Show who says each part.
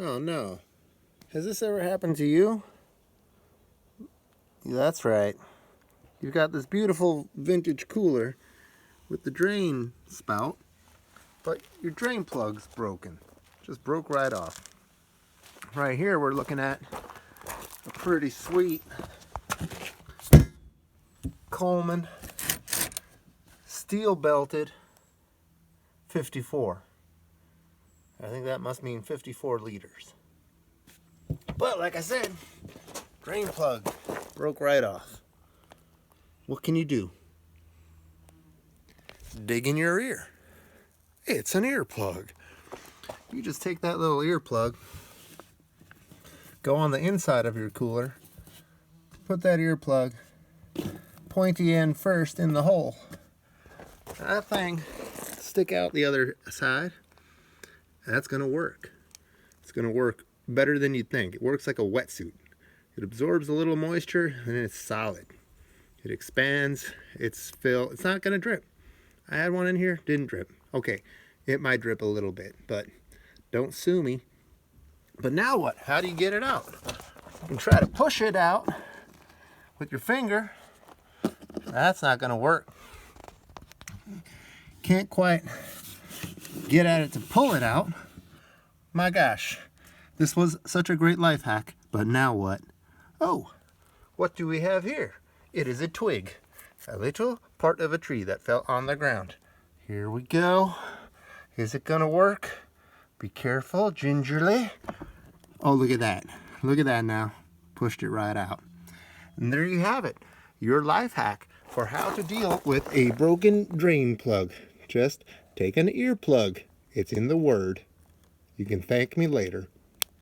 Speaker 1: Oh no. Has this ever happened to you? That's right. You've got this beautiful vintage cooler with the drain spout, but your drain plug's broken. Just broke right off. Right here we're looking at a pretty sweet Coleman steel belted 54. I think that must mean 54 liters. But like I said, drain plug broke right off. What can you do? Dig in your ear. It's an earplug. You just take that little earplug, go on the inside of your cooler, put that earplug pointy end first in the hole. That thing stick out the other side. That's going to work. It's going to work better than you'd think. It works like a wetsuit. It absorbs a little moisture and it's solid. It expands, it's not going to drip. I had one in here, didn't drip. Okay, it might drip a little bit, but don't sue me. But now what? How do you get it out? You can try to push it out with your finger. That's not going to work. Can't quite get at it to pull it out. My gosh, this was such a great life hack, but now what? Oh, what do we have here? It is a twig, a little part of a tree that fell on the ground. Here we go. Is it gonna work? Be careful, gingerly. Oh, look at that. Look at that now. Pushed it right out. And there you have it. Your life hack for how to deal with a broken drain plug. Just take an earplug. It's in the word. You can thank me later.